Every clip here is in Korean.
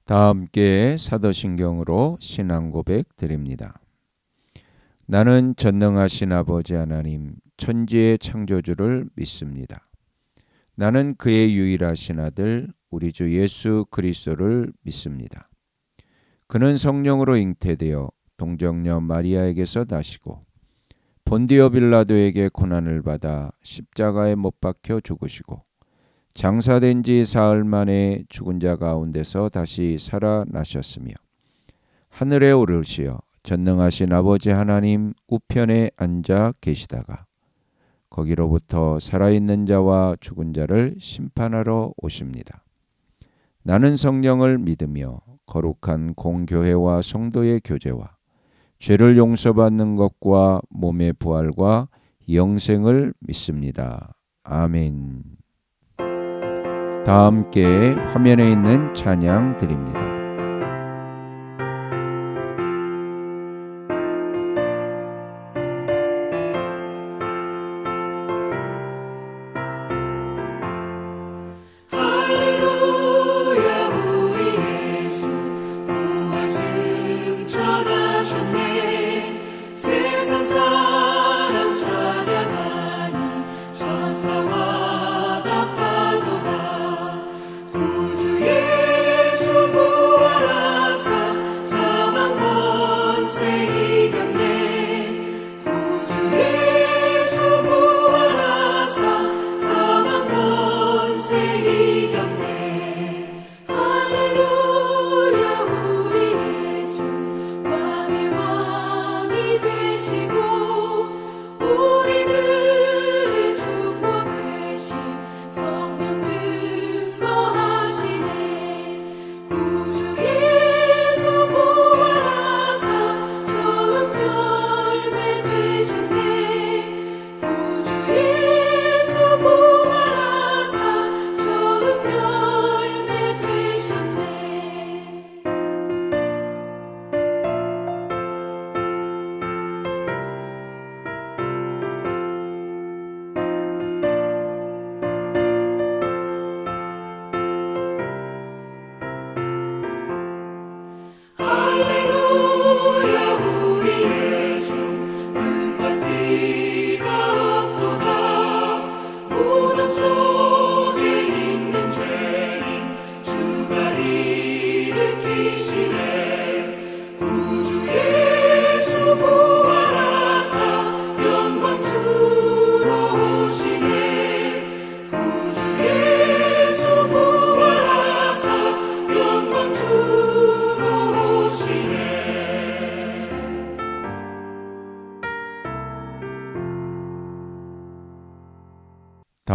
다 함께 사도신경으로 신앙 고백 드립니다. 나는 전능하신 아버지 하나님 천지의 창조주를 믿습니다. 나는 그의 유일하신 아들 우리 주 예수 그리스도를 믿습니다. 그는 성령으로 잉태되어 동정녀 마리아에게서 나시고 본디오 빌라도에게 고난을 받아 십자가에 못 박혀 죽으시고 장사된 지 사흘 만에 죽은 자 가운데서 다시 살아나셨으며 하늘에 오르시어 전능하신 아버지 하나님 우편에 앉아 계시다가 거기로부터 살아있는 자와 죽은 자를 심판하러 오십니다. 나는 성령을 믿으며 거룩한 공교회와 성도의 교제와 죄를 용서받는 것과 몸의 부활과 영생을 믿습니다. 아멘. 다 함께 화면에 있는 찬양 드립니다.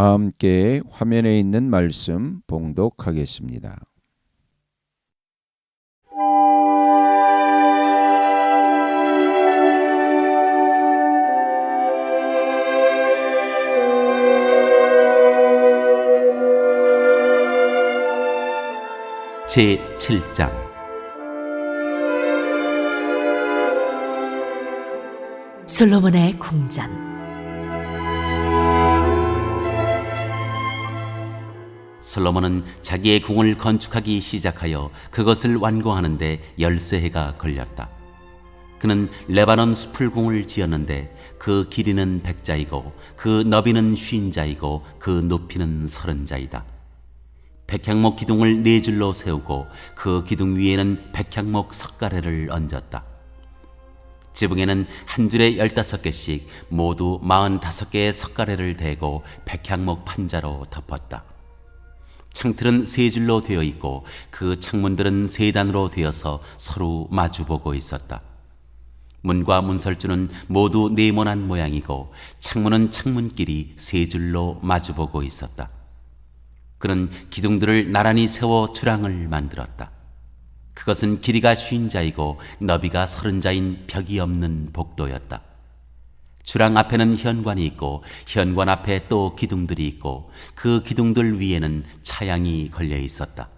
다 함께 화면에 있는 말씀 봉독하겠습니다. 제7장 솔로몬의 궁전. 솔로몬은 자기의 궁을 건축하기 시작하여 그것을 완공하는데 13해가 걸렸다. 그는 레바논 수풀궁을 지었는데 그 길이는 100자이고 그 너비는 50자이고 그 높이는 30자이다. 백향목 기둥을 4줄로 세우고 그 기둥 위에는 백향목 석가래를 얹었다. 지붕에는 한 줄에 15개씩 모두 45개의 석가래를 대고 백향목 판자로 덮었다. 창틀은 3줄로 되어 있고 그 창문들은 3단으로 되어서 서로 마주보고 있었다. 문과 문설주는 모두 네모난 모양이고 창문은 창문끼리 3줄로 마주보고 있었다. 그는 기둥들을 나란히 세워 주랑을 만들었다. 그것은 길이가 50자이고 너비가 30자인 벽이 없는 복도였다. 주랑 앞에는 현관이 있고 현관 앞에 또 기둥들이 있고 그 기둥들 위에는 차양이 걸려 있었다.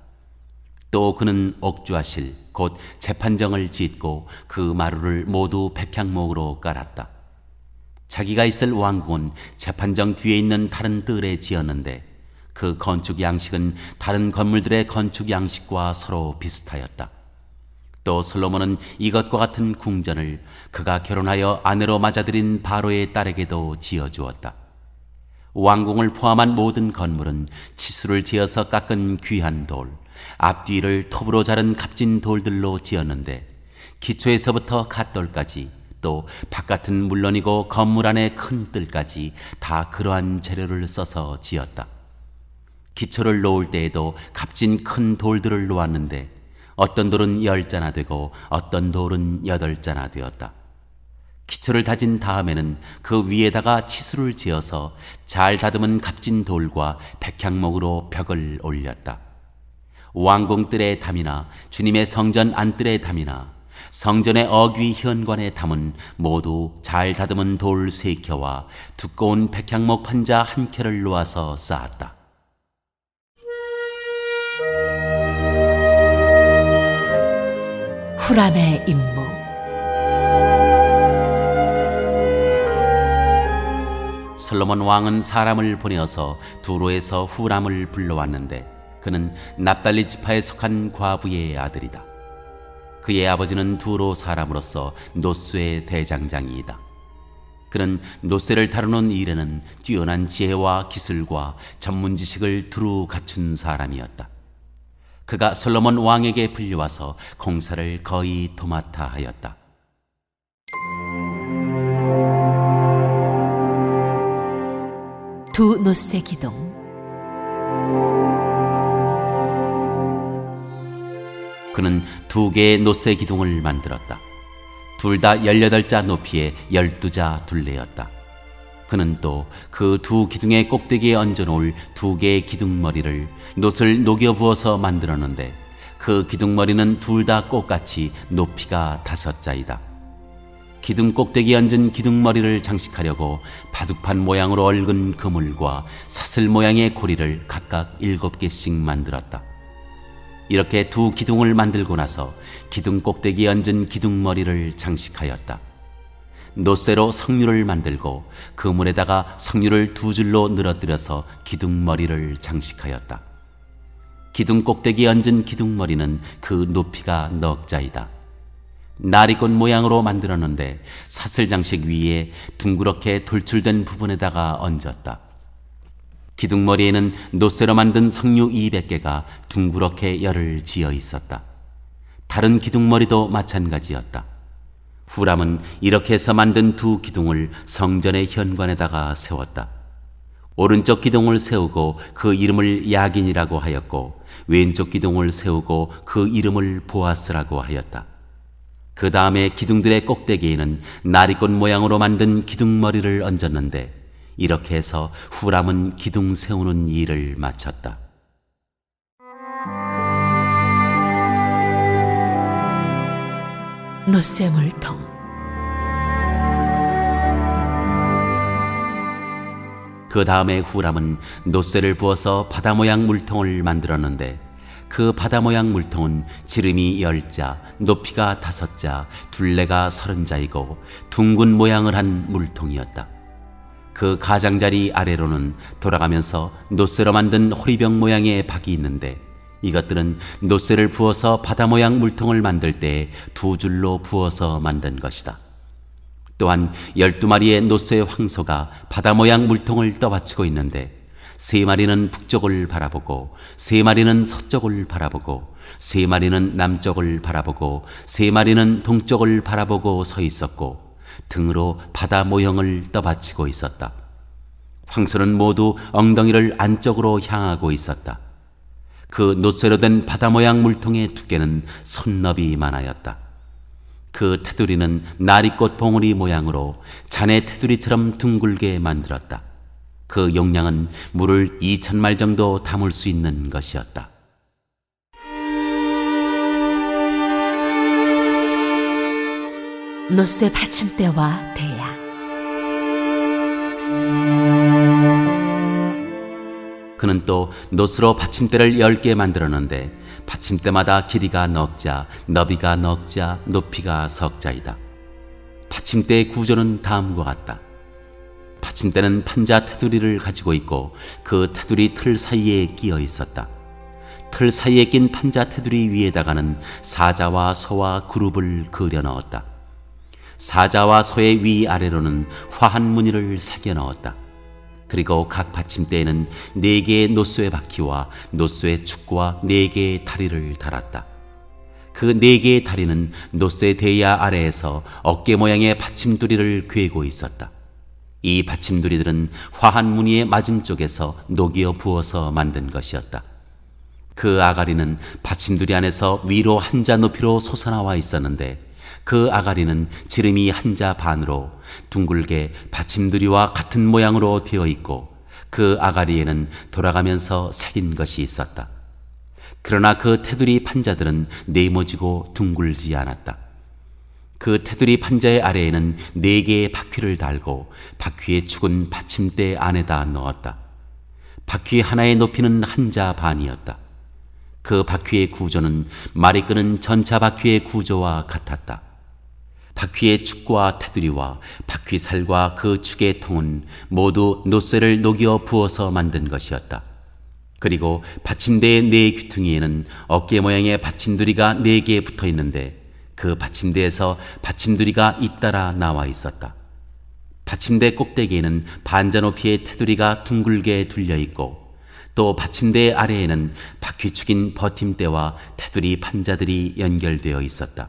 또 그는 옥주화실 곧 재판정을 짓고 그 마루를 모두 백향목으로 깔았다. 자기가 있을 왕궁은 재판정 뒤에 있는 다른 뜰에 지었는데 그 건축 양식은 다른 건물들의 건축 양식과 서로 비슷하였다. 또 솔로몬은 이것과 같은 궁전을 그가 결혼하여 아내로 맞아들인 바로의 딸에게도 지어주었다. 왕궁을 포함한 모든 건물은 치수를 지어서 깎은 귀한 돌, 앞뒤를 톱으로 자른 값진 돌들로 지었는데 기초에서부터 갓돌까지 또 바깥은 물론이고 건물 안의 큰 뜰까지 다 그러한 재료를 써서 지었다. 기초를 놓을 때에도 값진 큰 돌들을 놓았는데 어떤 돌은 10자나 되고 어떤 돌은 8자나 되었다. 기초를 다진 다음에는 그 위에다가 치수를 지어서 잘 다듬은 값진 돌과 백향목으로 벽을 올렸다. 왕궁 뜰의 담이나 주님의 성전 안뜰의 담이나 성전의 어귀 현관에 담은 모두 잘 다듬은 돌 3켜와 두꺼운 백향목 판자 1켜를 놓아서 쌓았다. 후람의 임무. 솔로몬 왕은 사람을 보내어서 두로에서 후람을 불러왔는데 그는 납달리 지파에 속한 과부의 아들이다. 그의 아버지는 두로 사람으로서 노쇠의 대장장이이다. 그는 노쇠를 다루는 일에는 뛰어난 지혜와 기술과 전문 지식을 두루 갖춘 사람이었다. 그가 솔로몬 왕에게 불려와서 공사를 거의 도맡아 하였다. 두 노쇠 기둥. 그는 2개의 노쇠 기둥을 만들었다. 둘 다 18자 높이에 12자 둘레였다. 그는 또 그 2 기둥의 꼭대기에 얹어놓을 2개의 기둥머리를 놋을 녹여 부어서 만들었는데 그 기둥머리는 둘 다 똑같이 높이가 5자이다. 기둥 꼭대기에 얹은 기둥머리를 장식하려고 바둑판 모양으로 얽은 그물과 사슬 모양의 고리를 각각 7개씩 만들었다. 이렇게 2 기둥을 만들고 나서 기둥 꼭대기에 얹은 기둥머리를 장식하였다. 노쇠로 석류를 만들고 그물에다가 석류를 2줄로 늘어뜨려서 기둥머리를 장식하였다. 기둥 꼭대기에 얹은 기둥머리는 그 높이가 넉 자이다. 나리꽃 모양으로 만들었는데 사슬 장식 위에 둥그렇게 돌출된 부분에다가 얹었다. 기둥머리에는 노쇠로 만든 석류 200개가 둥그렇게 열을 지어 있었다. 다른 기둥머리도 마찬가지였다. 후람은 이렇게 해서 만든 2 기둥을 성전의 현관에다가 세웠다. 오른쪽 기둥을 세우고 그 이름을 야긴이라고 하였고 왼쪽 기둥을 세우고 그 이름을 보아스라고 하였다. 그 다음에 기둥들의 꼭대기에는 나리꽃 모양으로 만든 기둥머리를 얹었는데 이렇게 해서 후람은 기둥 세우는 일을 마쳤다. 노쇠 물통. 그 다음에 후람은 노쇠를 부어서 바다 모양 물통을 만들었는데 그 바다 모양 물통은 지름이 10자, 높이가 5자, 둘레가 30자이고 둥근 모양을 한 물통이었다. 그 가장자리 아래로는 돌아가면서 노쇠로 만든 호리병 모양의 박이 있는데 이것들은 노쇠를 부어서 바다 모양 물통을 만들 때 2줄로 부어서 만든 것이다. 또한 12마리의 노쇠 황소가 바다 모양 물통을 떠받치고 있는데 3마리는 북쪽을 바라보고 3마리는 서쪽을 바라보고 3마리는 남쪽을 바라보고 3마리는 동쪽을 바라보고 서 있었고 등으로 바다 모형을 떠받치고 있었다. 황소는 모두 엉덩이를 안쪽으로 향하고 있었다. 그 노쇠로 된 바다 모양 물통의 두께는 손너비 만하였다. 그 테두리는 나리꽃 봉우리 모양으로 잔의 테두리처럼 둥글게 만들었다. 그 용량은 물을 2,000말 정도 담을 수 있는 것이었다. 노쇠 받침대와 대야. 그는 또 노스로 받침대를 10개 만들었는데 받침대마다 길이가 넉 자, 너비가 넉 자, 높이가 석 자이다. 받침대의 구조는 다음과 같다. 받침대는 판자 테두리를 가지고 있고 그 테두리 틀 사이에 끼어 있었다. 틀 사이에 낀 판자 테두리 위에다가는 사자와 소와 그룹을 그려 넣었다. 사자와 소의 위아래로는 화한 무늬를 새겨 넣었다. 그리고 각 받침대에는 4개의 노쇠 바퀴와 노쇠 축과 4개의 다리를 달았다. 그 4개의 다리는 노쇠 대야 아래에서 어깨 모양의 받침두리를 꿰고 있었다. 이 받침두리들은 화한 무늬의 맞은 쪽에서 녹여 부어서 만든 것이었다. 그 아가리는 받침두리 안에서 위로 한자 높이로 솟아나와 있었는데 그 아가리는 지름이 한자 반으로 둥글게 받침두리와 같은 모양으로 되어 있고 그 아가리에는 돌아가면서 새긴 것이 있었다. 그러나 그 테두리 판자들은 네모지고 둥글지 않았다. 그 테두리 판자의 아래에는 4개의 바퀴를 달고 바퀴의 축은 받침대 안에다 넣었다. 바퀴 하나의 높이는 한자 반이었다. 그 바퀴의 구조는 말이 끄는 전차 바퀴의 구조와 같았다. 바퀴의 축과 테두리와 바퀴살과 그 축의 통은 모두 노쇠를 녹여 부어서 만든 것이었다. 그리고 받침대의 4 귀퉁이에는 어깨 모양의 받침두리가 4개 붙어 있는데 그 받침대에서 받침두리가 잇따라 나와 있었다. 받침대 꼭대기에는 반자 높이의 테두리가 둥글게 둘려 있고 또 받침대 아래에는 바퀴축인 버팀대와 테두리 판자들이 연결되어 있었다.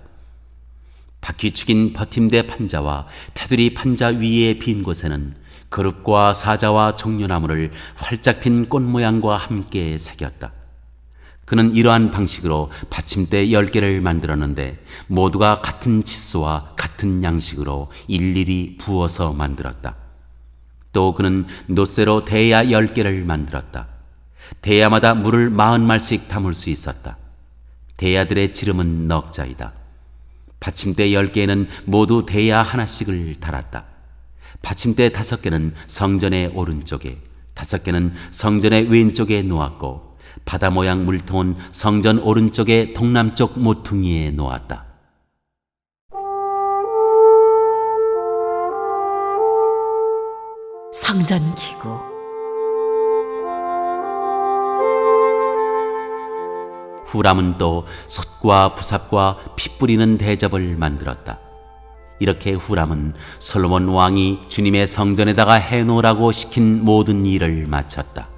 바퀴축인 버팀대 판자와 테두리 판자 위에 빈 곳에는 그룹과 사자와 종려나무를 활짝 핀 꽃 모양과 함께 새겼다. 그는 이러한 방식으로 받침대 10개를 만들었는데 모두가 같은 치수와 같은 양식으로 일일이 부어서 만들었다. 또 그는 노쇠로 대야 10개를 만들었다. 대야마다 물을 40말씩 담을 수 있었다. 대야들의 지름은 넉 자이다. 받침대 10개에는 모두 대야 하나씩을 달았다. 받침대 5개는 성전의 오른쪽에, 5개는 성전의 왼쪽에 놓았고 바다 모양 물통은 성전 오른쪽의 동남쪽 모퉁이에 놓았다. 성전 기구. 후람은 또 솥과 부삽과 피 뿌리는 대접을 만들었다. 이렇게 후람은 솔로몬 왕이 주님의 성전에다가 해놓으라고 시킨 모든 일을 마쳤다.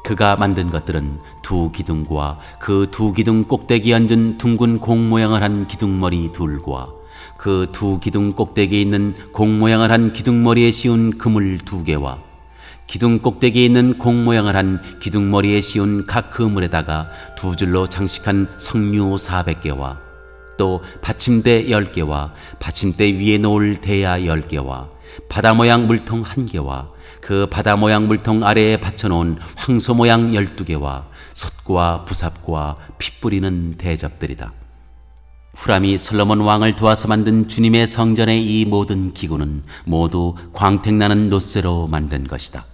그가 만든 것들은 2 기둥과 그 2 기둥 꼭대기에 얹은 둥근 공 모양을 한 기둥머리 둘과 그 2 기둥 꼭대기에 있는 공 모양을 한 기둥머리에 씌운 그물 2개와 기둥 꼭대기에 있는 공 모양을 한 기둥머리에 씌운 각 그물에다가 2줄로 장식한 석류 400개와 또 받침대 10개와 받침대 위에 놓을 대야 10개와 바다 모양 물통 1개와 그 바다 모양 물통 아래에 받쳐놓은 황소 모양 12개와 솥과 부삽과 피 뿌리는 대접들이다. 후람이 솔로몬 왕을 도와서 만든 주님의 성전의 이 모든 기구는 모두 광택나는 노쇠로 만든 것이다.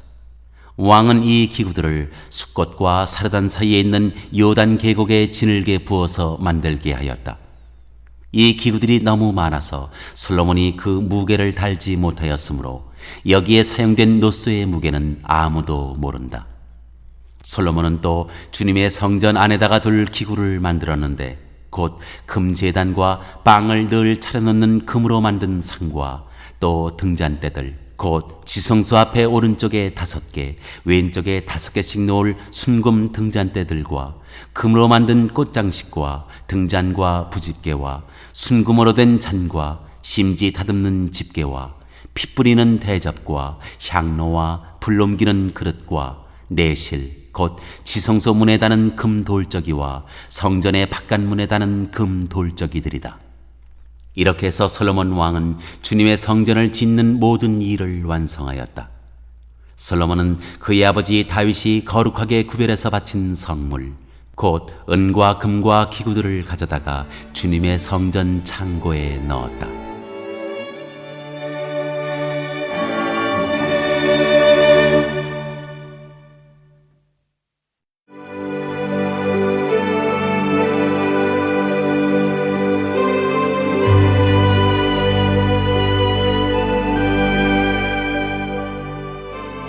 왕은 이 기구들을 숫꽃과 사르단 사이에 있는 요단 계곡에 지늘게 부어서 만들게 하였다. 이 기구들이 너무 많아서 솔로몬이 그 무게를 달지 못하였으므로 여기에 사용된 노쇠의 무게는 아무도 모른다. 솔로몬은 또 주님의 성전 안에다가 둘 기구를 만들었는데 곧 금제단과 빵을 늘 차려놓는 금으로 만든 상과 또 등잔대들 곧 지성소 앞에 오른쪽에 5개 왼쪽에 5개씩 놓을 순금 등잔대들과 금으로 만든 꽃장식과 등잔과 부집개와 순금으로 된 잔과 심지 다듬는 집게와 피 뿌리는 대접과 향로와 불 옮기는 그릇과 내실 곧 지성소 문에 다는 금 돌적이와 성전의 바깥문에 다는 금 돌적이들이다. 이렇게 해서 솔로몬 왕은 주님의 성전을 짓는 모든 일을 완성하였다. 솔로몬은 그의 아버지 다윗이 거룩하게 구별해서 바친 성물 곧 은과 금과 기구들을 가져다가 주님의 성전 창고에 넣었다.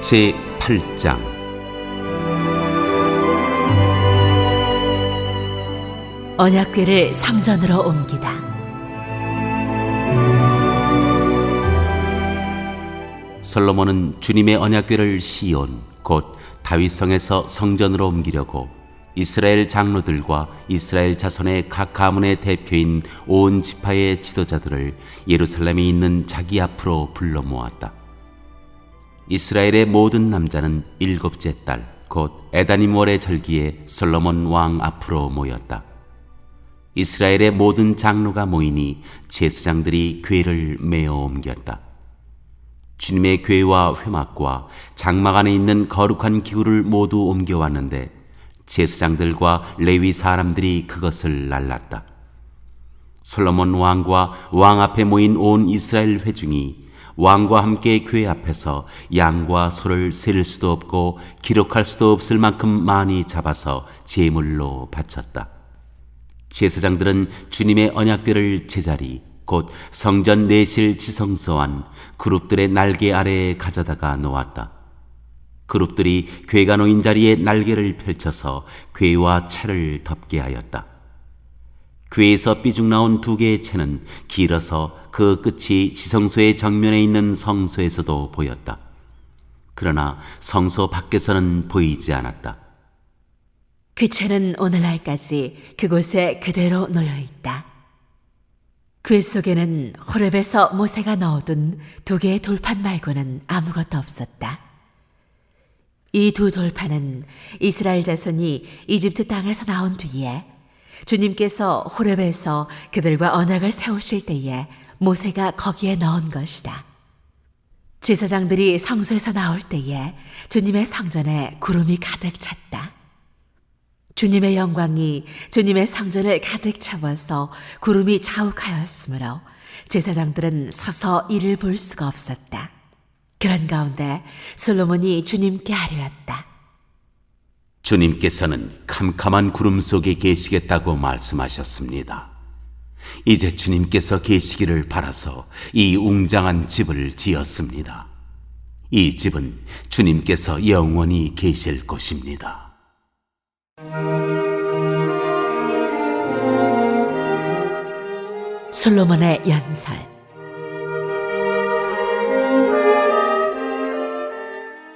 제8장. 언약궤를 성전으로 옮기다. 솔로몬은 주님의 언약궤를 시온 곧 다윗성에서 성전으로 옮기려고 이스라엘 장로들과 이스라엘 자손의 각 가문의 대표인 온 지파의 지도자들을 예루살렘에 있는 자기 앞으로 불러 모았다. 이스라엘의 모든 남자는 7째 달 곧 에다님월의 절기에 솔로몬 왕 앞으로 모였다. 이스라엘의 모든 장로가 모이니 제사장들이 궤를 메어 옮겼다. 주님의 궤와 회막과 장막 안에 있는 거룩한 기구를 모두 옮겨왔는데 제사장들과 레위 사람들이 그것을 날랐다. 솔로몬 왕과 왕 앞에 모인 온 이스라엘 회중이 왕과 함께 궤 앞에서 양과 소를 셀 수도 없고 기록할 수도 없을 만큼 많이 잡아서 제물로 바쳤다. 제사장들은 주님의 언약궤를 제자리 곧 성전 내실 지성소 안 그룹들의 날개 아래에 가져다가 놓았다. 그룹들이 궤가 놓인 자리에 날개를 펼쳐서 궤와 채를 덮게 하였다. 궤에서 삐죽 나온 2개의 채는 길어서 그 끝이 지성소의 정면에 있는 성소에서도 보였다. 그러나 성소 밖에서는 보이지 않았다. 그 채는 오늘날까지 그곳에 그대로 놓여 있다. 궤 속에는 호렙에서 모세가 넣어둔 2개의 돌판 말고는 아무것도 없었다. 이 2 돌판은 이스라엘 자손이 이집트 땅에서 나온 뒤에 주님께서 호렙에서 그들과 언약을 세우실 때에 모세가 거기에 넣은 것이다. 제사장들이 성소에서 나올 때에 주님의 성전에 구름이 가득 찼다. 주님의 영광이 주님의 성전을 가득 채워서 구름이 자욱하였으므로 제사장들은 서서 이를 볼 수가 없었다. 그런 가운데 솔로몬이 주님께 아뢰었다. 주님께서는 캄캄한 구름 속에 계시겠다고 말씀하셨습니다. 이제 주님께서 계시기를 바라서 이 웅장한 집을 지었습니다. 이 집은 주님께서 영원히 계실 곳입니다. 솔로몬의 연설.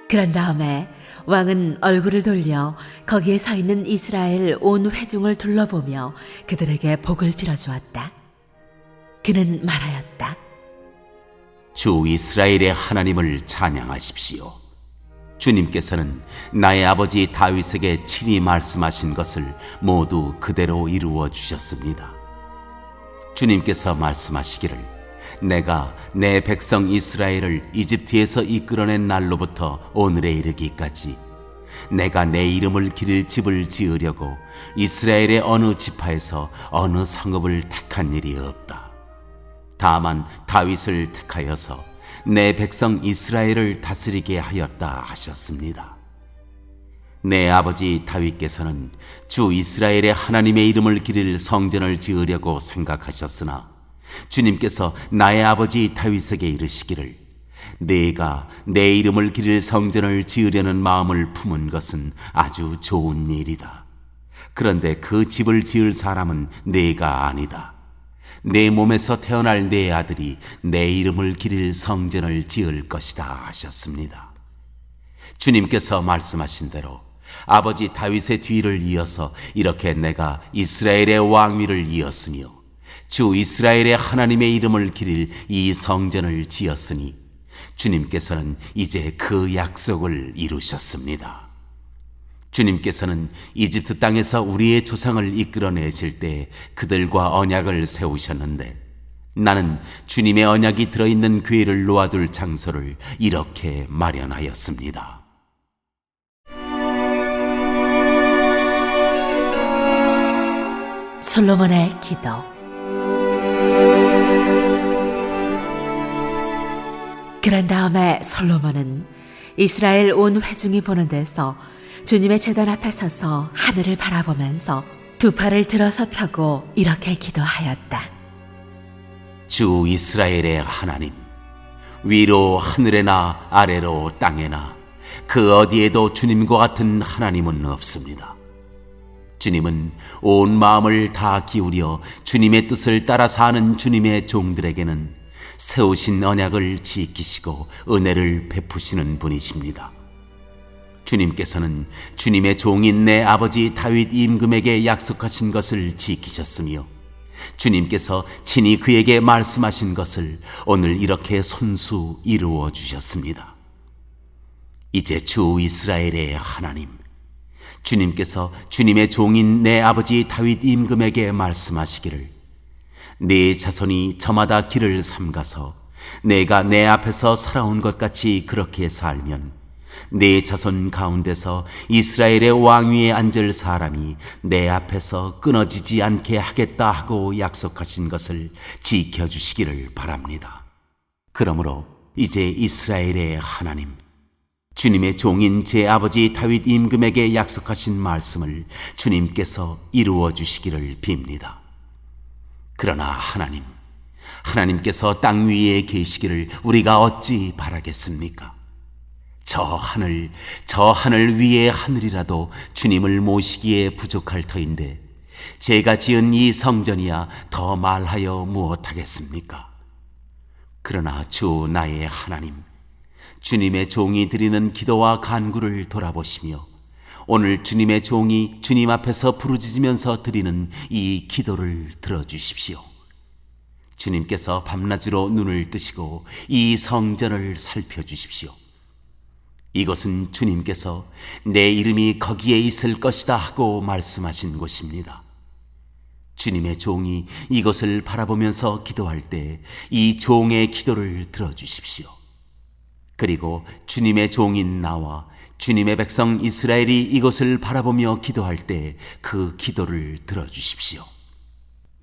그런 다음에 왕은 얼굴을 돌려 거기에 서 있는 이스라엘 온 회중을 둘러보며 그들에게 복을 빌어주었다. 그는 말하였다. 주 이스라엘의 하나님을 찬양하십시오. 주님께서는 나의 아버지 다윗에게 친히 말씀하신 것을 모두 그대로 이루어 주셨습니다. 주님께서 말씀하시기를 내가 내 백성 이스라엘을 이집트에서 이끌어낸 날로부터 오늘에 이르기까지 내가 내 이름을 기릴 집을 지으려고 이스라엘의 어느 지파에서 어느 성읍을 택한 일이 없다. 다만 다윗을 택하여서 내 백성 이스라엘을 다스리게 하였다 하셨습니다. 내 아버지 다윗께서는 주 이스라엘의 하나님의 이름을 기릴 성전을 지으려고 생각하셨으나 주님께서 나의 아버지 다윗에게 이르시기를 내가 내 이름을 기릴 성전을 지으려는 마음을 품은 것은 아주 좋은 일이다. 그런데 그 집을 지을 사람은 내가 아니다. 내 몸에서 태어날 내 아들이 내 이름을 기릴 성전을 지을 것이다 하셨습니다. 주님께서 말씀하신 대로 아버지 다윗의 뒤를 이어서 이렇게 내가 이스라엘의 왕위를 이었으며 주 이스라엘의 하나님의 이름을 기릴 이 성전을 지었으니 주님께서는 이제 그 약속을 이루셨습니다. 주님께서는 이집트 땅에서 우리의 조상을 이끌어내실 때 그들과 언약을 세우셨는데 나는 주님의 언약이 들어있는 궤를 놓아둘 장소를 이렇게 마련하였습니다. 솔로몬의 기도. 그런 다음에 솔로몬은 이스라엘 온 회중이 보는 데서 주님의 제단 앞에 서서 하늘을 바라보면서 2 팔을 들어서 펴고 이렇게 기도하였다. 주 이스라엘의 하나님, 위로 하늘에나 아래로 땅에나 그 어디에도 주님과 같은 하나님은 없습니다. 주님은 온 마음을 다 기울여 주님의 뜻을 따라 사는 주님의 종들에게는 세우신 언약을 지키시고 은혜를 베푸시는 분이십니다. 주님께서는 주님의 종인 내 아버지 다윗 임금에게 약속하신 것을 지키셨으며 주님께서 친히 그에게 말씀하신 것을 오늘 이렇게 손수 이루어 주셨습니다. 이제 주 이스라엘의 하나님, 주님께서 주님의 종인 내 아버지 다윗 임금에게 말씀하시기를 네 자손이 저마다 길을 삼가서 내가 내 앞에서 살아온 것 같이 그렇게 살면 네 자손 가운데서 이스라엘의 왕위에 앉을 사람이 내 앞에서 끊어지지 않게 하겠다 하고 약속하신 것을 지켜주시기를 바랍니다. 그러므로 이제 이스라엘의 하나님, 주님의 종인 제 아버지 다윗 임금에게 약속하신 말씀을 주님께서 이루어 주시기를 빕니다. 그러나 하나님께서 땅 위에 계시기를 우리가 어찌 바라겠습니까? 저 하늘 위의 하늘이라도 주님을 모시기에 부족할 터인데 제가 지은 이 성전이야 더 말하여 무엇하겠습니까? 그러나 주 나의 하나님, 주님의 종이 드리는 기도와 간구를 돌아보시며 오늘 주님의 종이 주님 앞에서 부르짖으면서 드리는 이 기도를 들어주십시오. 주님께서 밤낮으로 눈을 뜨시고 이 성전을 살펴주십시오. 이곳은 주님께서 내 이름이 거기에 있을 것이다 하고 말씀하신 곳입니다. 주님의 종이 이곳을 바라보면서 기도할 때 이 종의 기도를 들어주십시오. 그리고 주님의 종인 나와 주님의 백성 이스라엘이 이곳을 바라보며 기도할 때 그 기도를 들어주십시오.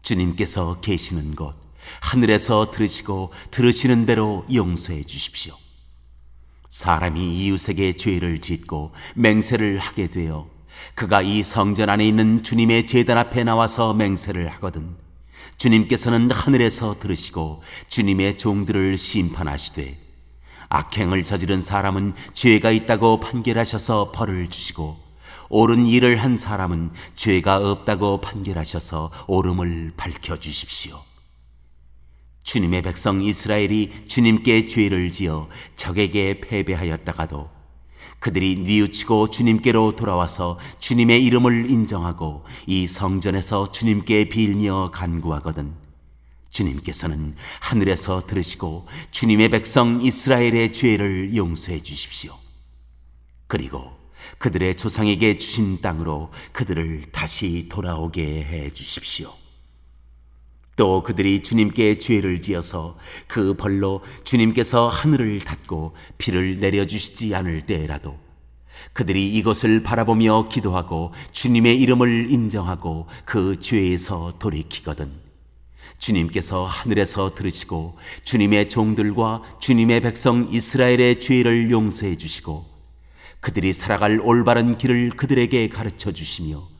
주님께서 계시는 곳 하늘에서 들으시고 들으시는 대로 용서해 주십시오. 사람이 이웃에게 죄를 짓고 맹세를 하게 되어 그가 이 성전 안에 있는 주님의 제단 앞에 나와서 맹세를 하거든 주님께서는 하늘에서 들으시고 주님의 종들을 심판하시되 악행을 저지른 사람은 죄가 있다고 판결하셔서 벌을 주시고 옳은 일을 한 사람은 죄가 없다고 판결하셔서 옳음을 밝혀주십시오. 주님의 백성 이스라엘이 주님께 죄를 지어 적에게 패배하였다가도 그들이 뉘우치고 주님께로 돌아와서 주님의 이름을 인정하고 이 성전에서 주님께 빌며 간구하거든 주님께서는 하늘에서 들으시고 주님의 백성 이스라엘의 죄를 용서해 주십시오. 그리고 그들의 조상에게 주신 땅으로 그들을 다시 돌아오게 해 주십시오. 또 그들이 주님께 죄를 지어서 그 벌로 주님께서 하늘을 닫고 비를 내려주시지 않을 때라도 그들이 이곳을 바라보며 기도하고 주님의 이름을 인정하고 그 죄에서 돌이키거든 주님께서 하늘에서 들으시고 주님의 종들과 주님의 백성 이스라엘의 죄를 용서해 주시고 그들이 살아갈 올바른 길을 그들에게 가르쳐 주시며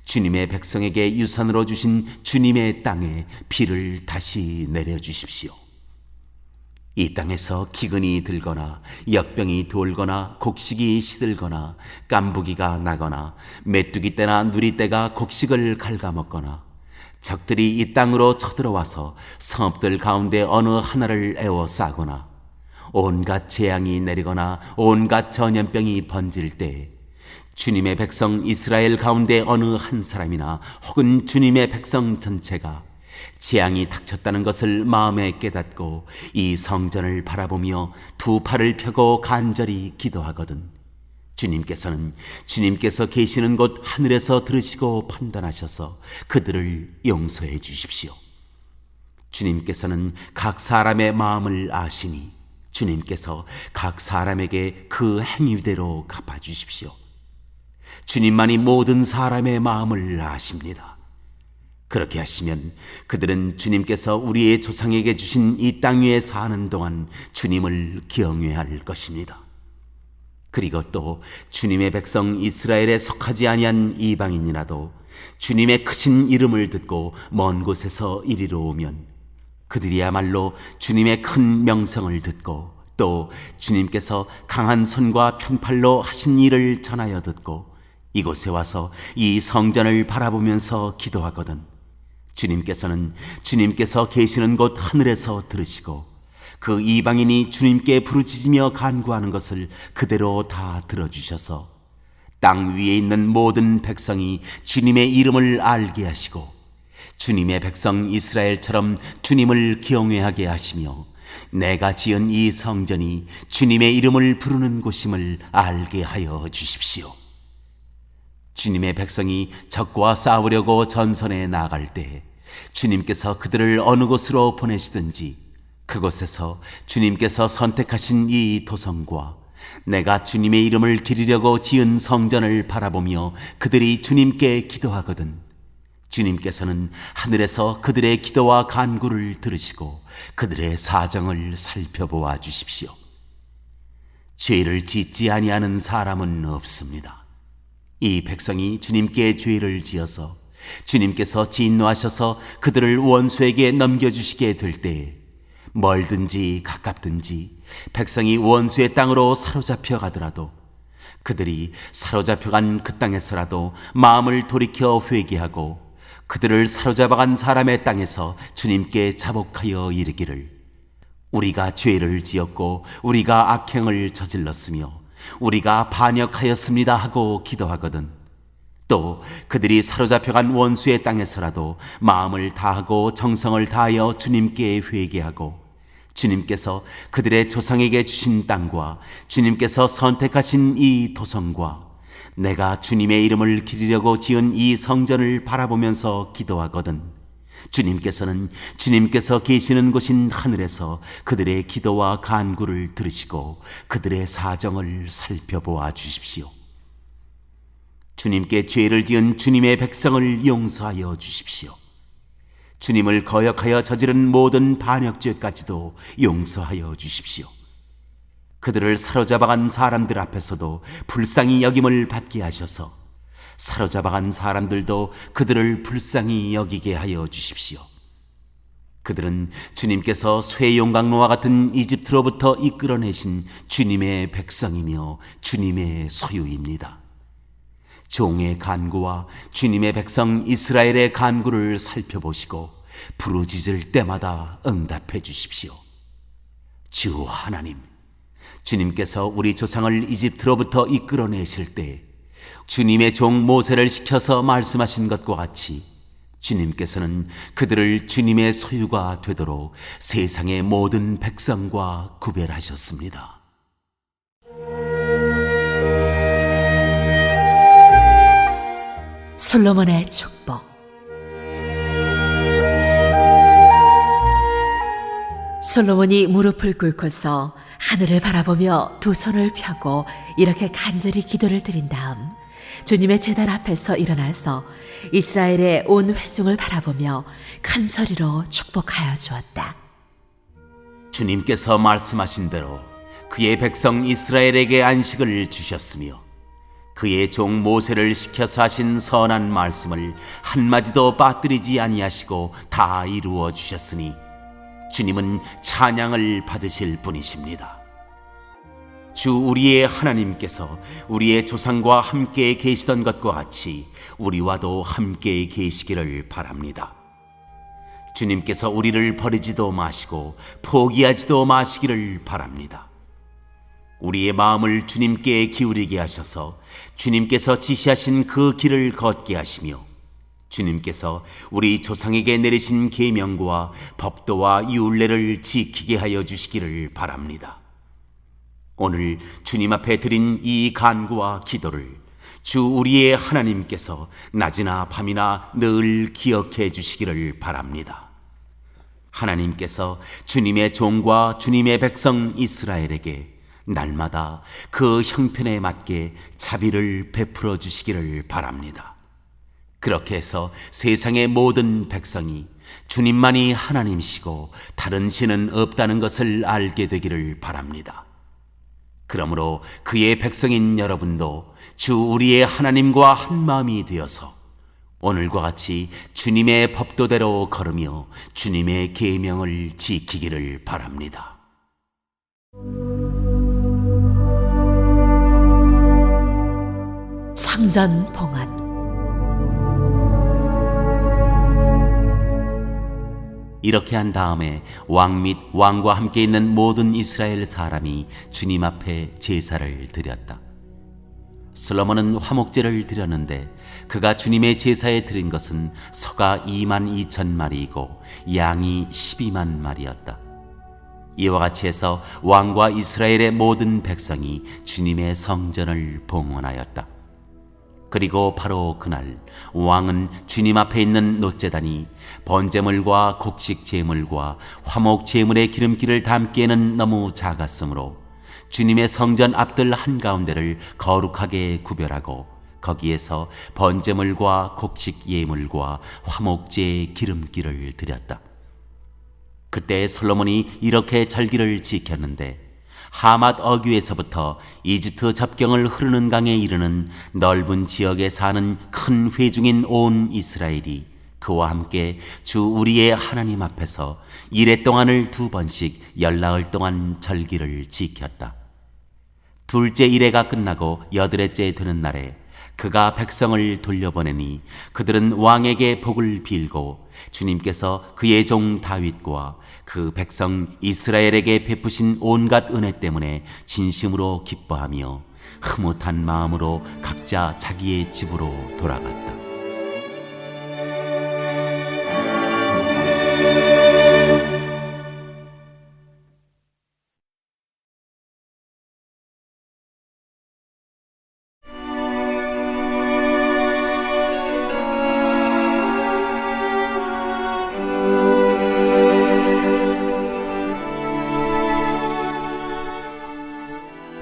주님의 백성에게 유산으로 주신 주님의 땅에 비를 다시 내려주십시오. 이 땅에서 기근이 들거나 역병이 돌거나 곡식이 시들거나 깐부기가 나거나 메뚜기 떼나 누리 떼가 곡식을 갉아먹거나 적들이 이 땅으로 쳐들어와서 성읍들 가운데 어느 하나를 에워싸거나 온갖 재앙이 내리거나 온갖 전염병이 번질 때 주님의 백성 이스라엘 가운데 어느 한 사람이나 혹은 주님의 백성 전체가 재앙이 닥쳤다는 것을 마음에 깨닫고 이 성전을 바라보며 두 팔을 펴고 간절히 기도하거든 주님께서는 주님께서 계시는 곳 하늘에서 들으시고 판단하셔서 그들을 용서해 주십시오. 주님께서는 각 사람의 마음을 아시니 주님께서 각 사람에게 그 행위대로 갚아주십시오. 주님만이 모든 사람의 마음을 아십니다. 그렇게 하시면 그들은 주님께서 우리의 조상에게 주신 이 땅 위에 사는 동안 주님을 경외할 것입니다. 그리고 또 주님의 백성 이스라엘에 속하지 아니한 이방인이라도 주님의 크신 이름을 듣고 먼 곳에서 이리로 오면 그들이야말로 주님의 큰 명성을 듣고 또 주님께서 강한 손과 편팔로 하신 일을 전하여 듣고 이곳에 와서 이 성전을 바라보면서 기도하거든 주님께서는 주님께서 계시는 곳 하늘에서 들으시고 그 이방인이 주님께 부르짖으며 간구하는 것을 그대로 다 들어주셔서 땅 위에 있는 모든 백성이 주님의 이름을 알게 하시고 주님의 백성 이스라엘처럼 주님을 경외하게 하시며 내가 지은 이 성전이 주님의 이름을 부르는 곳임을 알게 하여 주십시오. 주님의 백성이 적과 싸우려고 전선에 나갈 때 주님께서 그들을 어느 곳으로 보내시든지 그곳에서 주님께서 선택하신 이 도성과 내가 주님의 이름을 기리려고 지은 성전을 바라보며 그들이 주님께 기도하거든 주님께서는 하늘에서 그들의 기도와 간구를 들으시고 그들의 사정을 살펴보아 주십시오. 죄를 짓지 아니하는 사람은 없습니다. 이 백성이 주님께 죄를 지어서 주님께서 진노하셔서 그들을 원수에게 넘겨주시게 될 때에 멀든지 가깝든지 백성이 원수의 땅으로 사로잡혀 가더라도 그들이 사로잡혀간 그 땅에서라도 마음을 돌이켜 회개하고 그들을 사로잡아간 사람의 땅에서 주님께 자복하여 이르기를 우리가 죄를 지었고 우리가 악행을 저질렀으며 우리가 반역하였습니다 하고 기도하거든 또 그들이 사로잡혀간 원수의 땅에서라도 마음을 다하고 정성을 다하여 주님께 회개하고 주님께서 그들의 조상에게 주신 땅과 주님께서 선택하신 이 도성과 내가 주님의 이름을 기리려고 지은 이 성전을 바라보면서 기도하거든 주님께서는 주님께서 계시는 곳인 하늘에서 그들의 기도와 간구를 들으시고 그들의 사정을 살펴보아 주십시오. 주님께 죄를 지은 주님의 백성을 용서하여 주십시오. 주님을 거역하여 저지른 모든 반역죄까지도 용서하여 주십시오. 그들을 사로잡아간 사람들 앞에서도 불쌍히 여김을 받게 하셔서 사로잡아간 사람들도 그들을 불쌍히 여기게 하여 주십시오. 그들은 주님께서 쇠용광로와 같은 이집트로부터 이끌어내신 주님의 백성이며 주님의 소유입니다. 종의 간구와 주님의 백성 이스라엘의 간구를 살펴보시고 부르짖을 때마다 응답해 주십시오. 주 하나님, 주님께서 우리 조상을 이집트로부터 이끌어내실 때 주님의 종 모세를 시켜서 말씀하신 것과 같이 주님께서는 그들을 주님의 소유가 되도록 세상의 모든 백성과 구별하셨습니다. 솔로몬의 축복. 솔로몬이 무릎을 꿇고서 하늘을 바라보며 두 손을 펴고 이렇게 간절히 기도를 드린 다음 주님의 제단 앞에서 일어나서 이스라엘의 온 회중을 바라보며 큰 소리로 축복하여 주었다. 주님께서 말씀하신 대로 그의 백성 이스라엘에게 안식을 주셨으며 그의 종 모세를 시켜서 하신 선한 말씀을 한마디도 빠뜨리지 아니하시고 다 이루어 주셨으니 주님은 찬양을 받으실 분이십니다. 주 우리의 하나님께서 우리의 조상과 함께 계시던 것과 같이 우리와도 함께 계시기를 바랍니다. 주님께서 우리를 버리지도 마시고 포기하지도 마시기를 바랍니다. 우리의 마음을 주님께 기울이게 하셔서 주님께서 지시하신 그 길을 걷게 하시며 주님께서 우리 조상에게 내리신 계명과 법도와 율례를 지키게 하여 주시기를 바랍니다. 오늘 주님 앞에 드린 이 간구와 기도를 주 우리의 하나님께서 낮이나 밤이나 늘 기억해 주시기를 바랍니다. 하나님께서 주님의 종과 주님의 백성 이스라엘에게 날마다 그 형편에 맞게 자비를 베풀어 주시기를 바랍니다. 그렇게 해서 세상의 모든 백성이 주님만이 하나님이시고 다른 신은 없다는 것을 알게 되기를 바랍니다. 그러므로 그의 백성인 여러분도 주 우리의 하나님과 한 마음이 되어서 오늘과 같이 주님의 법도대로 걸으며 주님의 계명을 지키기를 바랍니다. 성전 봉헌. 이렇게 한 다음에 왕 및 왕과 함께 있는 모든 이스라엘 사람이 주님 앞에 제사를 드렸다. 솔로몬은 화목제를 드렸는데 그가 주님의 제사에 드린 것은 소가 22,000마리이고 양이 12,000마리였다. 이와 같이 해서 왕과 이스라엘의 모든 백성이 주님의 성전을 봉헌하였다. 그리고 바로 그날 왕은 주님 앞에 있는 놋제단이 번제물과 곡식 제물과 화목 제물의 기름기를 담기에는 너무 작았으므로 주님의 성전 앞들 한가운데를 거룩하게 구별하고 거기에서 번제물과 곡식 예물과 화목제의 기름기를 드렸다. 그때 솔로몬이 이렇게 절기를 지켰는데 하맛 어귀에서부터 이집트 접경을 흐르는 강에 이르는 넓은 지역에 사는 큰 회중인 온 이스라엘이 그와 함께 주 우리의 하나님 앞에서 이레 동안을 2번씩 열나흘 동안 절기를 지켰다. 둘째 이레가 끝나고 여드레째 되는 날에 그가 백성을 돌려보내니 그들은 왕에게 복을 빌고 주님께서 그의 종 다윗과 그 백성 이스라엘에게 베푸신 온갖 은혜 때문에 진심으로 기뻐하며 흐뭇한 마음으로 각자 자기의 집으로 돌아갔다.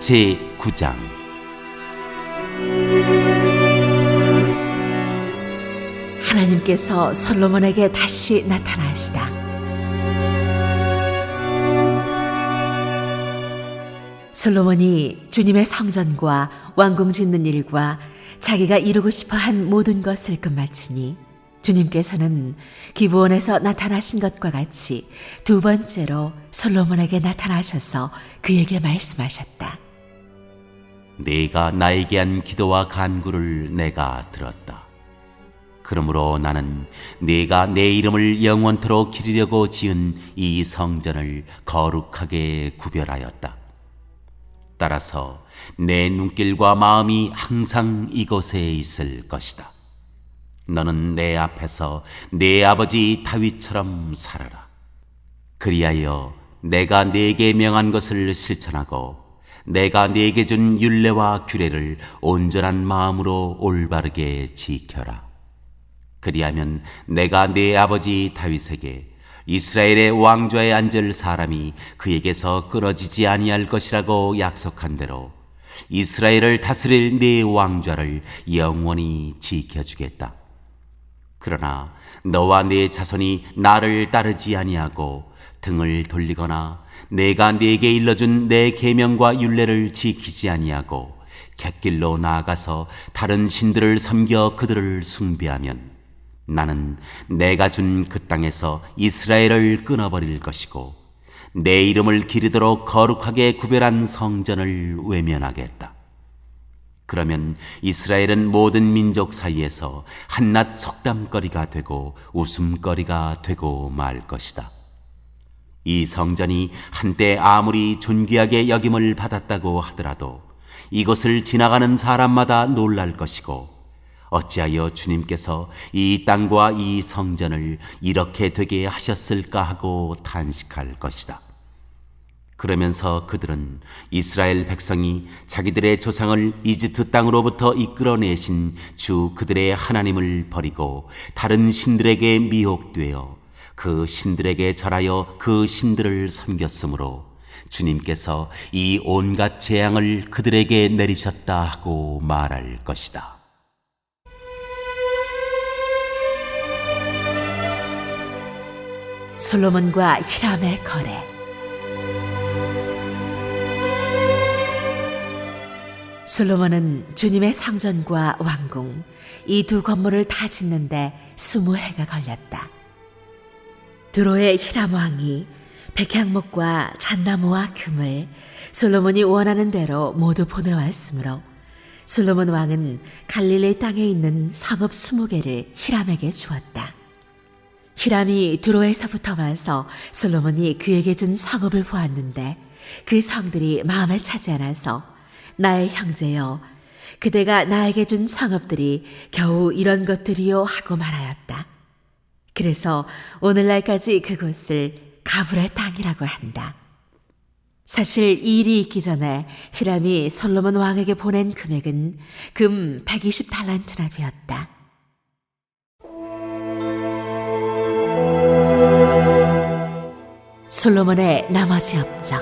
제9장. 하나님께서 솔로몬에게 다시 나타나시다. 솔로몬이 주님의 성전과 왕궁 짓는 일과 자기가 이루고 싶어한 모든 것을 끝마치니 주님께서는 기브온에서 나타나신 것과 같이 2번째로 솔로몬에게 나타나셔서 그에게 말씀하셨다. 네가 나에게 한 기도와 간구를 내가 들었다. 그러므로 나는 네가 내 이름을 영원토록 기리려고 지은 이 성전을 거룩하게 구별하였다. 따라서 내 눈길과 마음이 항상 이곳에 있을 것이다. 너는 내 앞에서 내 아버지 다윗처럼 살아라. 그리하여 내가 네게 명한 것을 실천하고 내가 네게 준 율례와 규례를 온전한 마음으로 올바르게 지켜라. 그리하면 내가 네 아버지 다윗에게 이스라엘의 왕좌에 앉을 사람이 그에게서 끊어지지 아니할 것이라고 약속한 대로 이스라엘을 다스릴 네 왕좌를 영원히 지켜주겠다. 그러나 너와 네 자손이 나를 따르지 아니하고 등을 돌리거나 내가 네게 일러준 내 계명과 율례를 지키지 아니하고 갯길로 나아가서 다른 신들을 섬겨 그들을 숭배하면 나는 내가 준 그 땅에서 이스라엘을 끊어버릴 것이고 내 이름을 기리도록 거룩하게 구별한 성전을 외면하겠다. 그러면 이스라엘은 모든 민족 사이에서 한낱 속담거리가 되고 웃음거리가 되고 말 것이다. 이 성전이 한때 아무리 존귀하게 여김을 받았다고 하더라도 이것을 지나가는 사람마다 놀랄 것이고 어찌하여 주님께서 이 땅과 이 성전을 이렇게 되게 하셨을까 하고 탄식할 것이다. 그러면서 그들은 이스라엘 백성이 자기들의 조상을 이집트 땅으로부터 이끌어내신 주 그들의 하나님을 버리고 다른 신들에게 미혹되어 그 신들에게 절하여 그 신들을 섬겼으므로 주님께서 이 온갖 재앙을 그들에게 내리셨다 하고 말할 것이다. 솔로몬과 히람의 거래. 솔로몬은 주님의 성전과 왕궁 이 2 건물을 다 짓는데 20해가 걸렸다. 드로의 히람 왕이 백향목과 잣나무와 금을 솔로몬이 원하는 대로 모두 보내왔으므로 솔로몬 왕은 갈릴리 땅에 있는 성읍 20개를 히람에게 주었다. 히람이 두로에서부터 와서 솔로몬이 그에게 준 성읍을 보았는데 그 성들이 마음에 차지 않아서 나의 형제여 그대가 나에게 준 성읍들이 겨우 이런 것들이요 하고 말하였다. 그래서 오늘날까지 그곳을 가브의 땅이라고 한다. 사실 이 일이 있기 전에 히람이 솔로몬 왕에게 보낸 금액은 금 120달란트나 되었다. 솔로몬의 나머지 업적.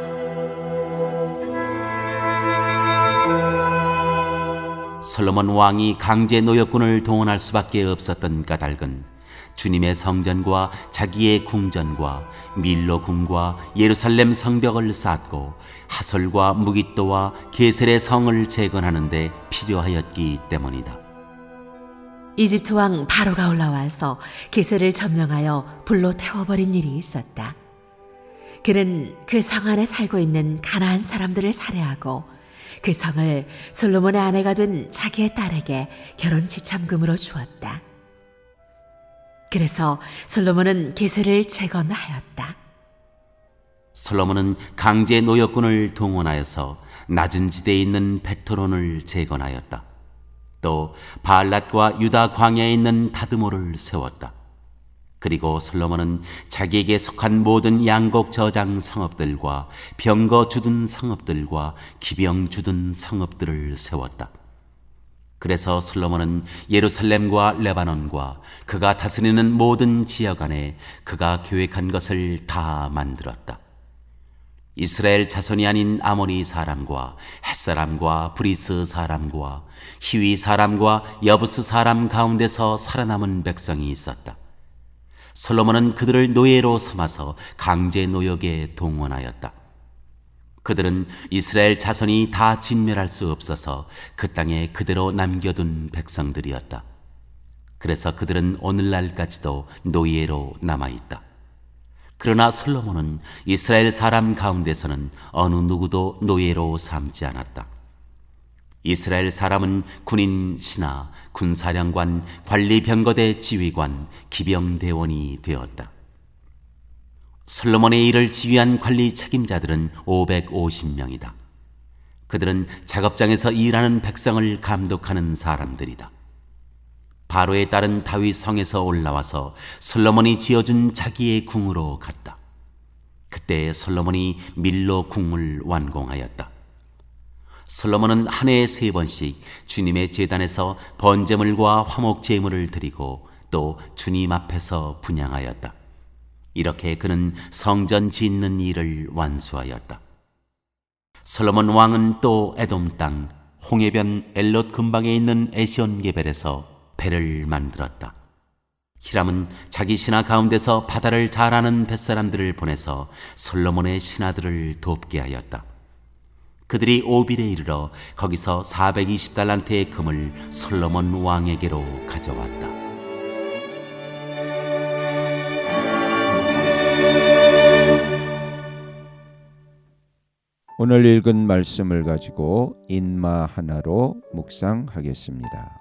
솔로몬 왕이 강제 노역군을 동원할 수밖에 없었던 까닭은 주님의 성전과 자기의 궁전과 밀로 궁과 예루살렘 성벽을 쌓고 하솔과 무깃도와 게셀의 성을 재건하는 데 필요하였기 때문이다. 이집트 왕 바로가 올라와서 게셀을 점령하여 불로 태워버린 일이 있었다. 그는 그 성 안에 살고 있는 가나안 사람들을 살해하고 그 성을 솔로몬의 아내가 된 자기의 딸에게 결혼 지참금으로 주었다. 그래서 솔로몬은 게셀을 재건하였다. 솔로몬은 강제 노역군을 동원하여서 낮은 지대에 있는 베토론을 재건하였다. 또 바알랏과 유다 광야에 있는 다드모를 세웠다. 그리고 솔로몬은 자기에게 속한 모든 양곡 저장 성읍들과 병거 주둔 성읍들과 기병 주둔 성읍들을 세웠다. 그래서 솔로몬은 예루살렘과 레바논과 그가 다스리는 모든 지역 안에 그가 계획한 것을 다 만들었다. 이스라엘 자손이 아닌 아모리 사람과 헷사람과 브리스 사람과 히위 사람과 여부스 사람 가운데서 살아남은 백성이 있었다. 솔로몬은 그들을 노예로 삼아서 강제 노역에 동원하였다. 그들은 이스라엘 자손이 다 진멸할 수 없어서 그 땅에 그대로 남겨둔 백성들이었다. 그래서 그들은 오늘날까지도 노예로 남아있다. 그러나 솔로몬은 이스라엘 사람 가운데서는 어느 누구도 노예로 삼지 않았다. 이스라엘 사람은 군인 신하, 군사령관, 관리병거대 지휘관, 기병대원이 되었다. 솔로몬의 일을 지휘한 관리 책임자들은 550명이다. 그들은 작업장에서 일하는 백성을 감독하는 사람들이다. 바로의 딸은 다윗 성에서 올라와서 솔로몬이 지어준 자기의 궁으로 갔다. 그때 솔로몬이 밀로 궁을 완공하였다. 솔로몬은 한 해에 3번씩 주님의 제단에서 번제물과 화목 제물을 드리고 또 주님 앞에서 분향하였다. 이렇게 그는 성전 짓는 일을 완수하였다. 솔로몬 왕은 또 에돔 땅 홍해변 엘롯 근방에 있는 에시온게벨에서 배를 만들었다. 히람은 자기 신하 가운데서 바다를 잘 아는 뱃사람들을 보내서 솔로몬의 신하들을 돕게 하였다. 그들이 오빌에 이르러 거기서 420달란트의 금을 솔로몬 왕에게로 가져왔다. 오늘 읽은 말씀을 가지고 인마 하나로 묵상하겠습니다.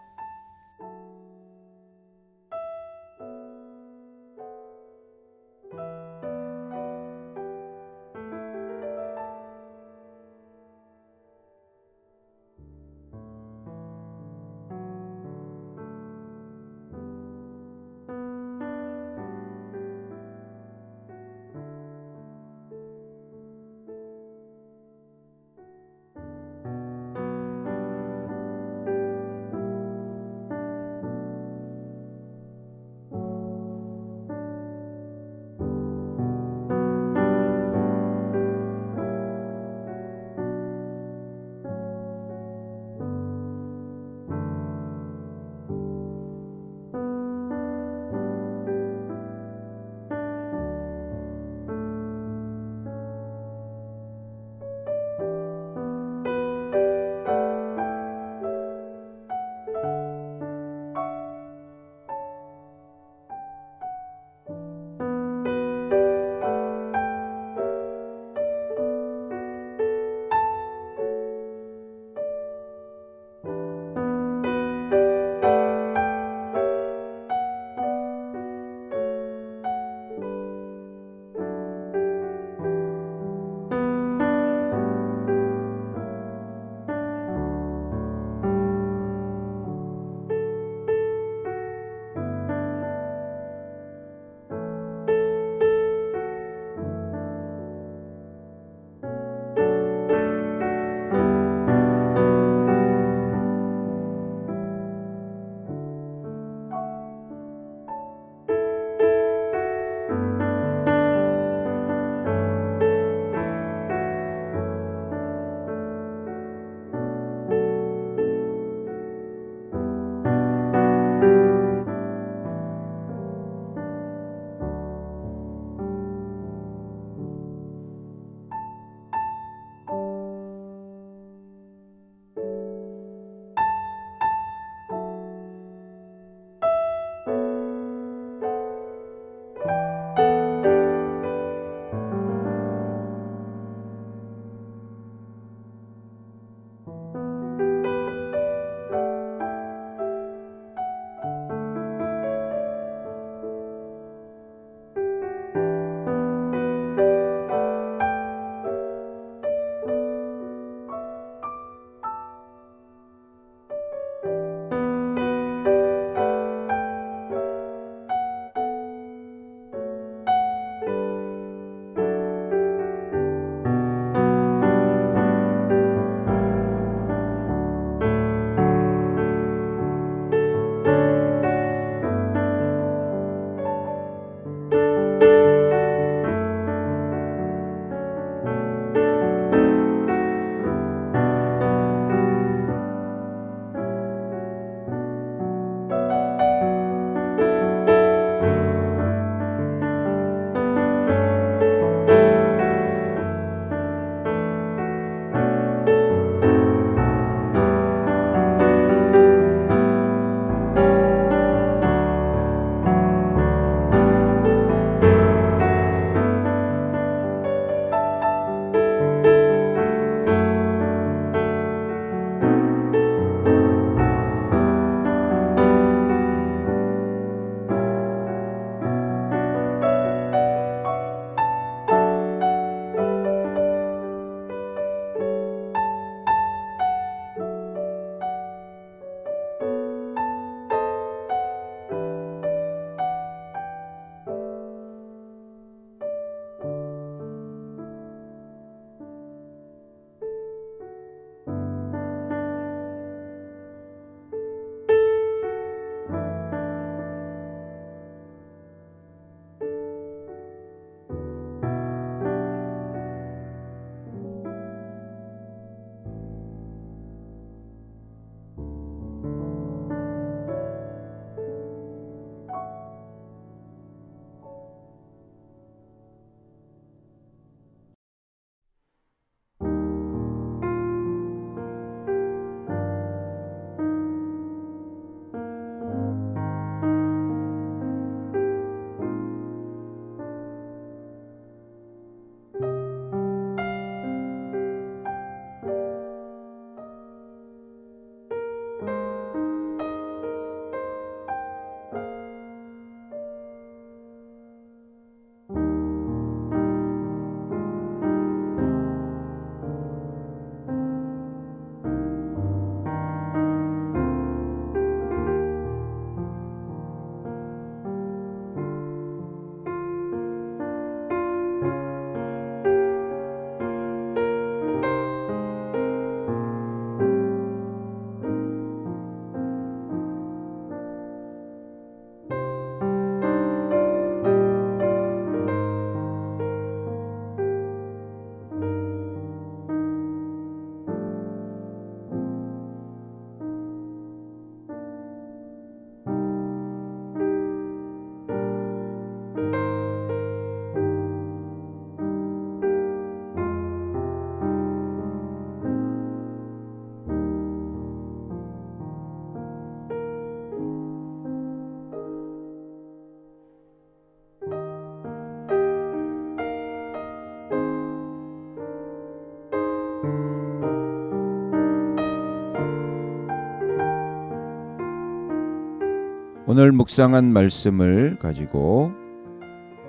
오늘 묵상한 말씀을 가지고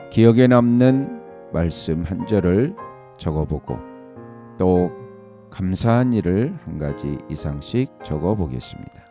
기억에 남는 말씀 한 절을 적어보고 또 감사한 일을 한 가지 이상씩 적어보겠습니다.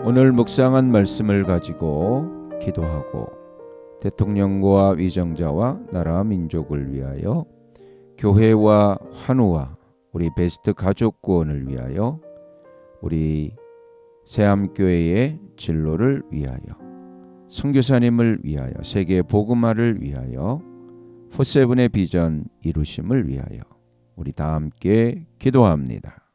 오늘 묵상한 말씀을 가지고 기도하고 대통령과 위정자와 나라 민족을 위하여 교회와 환우와 우리 베스트 가족 구원을 위하여 우리 새암교회의 진로를 위하여 선교사님을 위하여 세계 복음화를 위하여 포세븐의 비전 이루심을 위하여 우리 다 함께 기도합니다.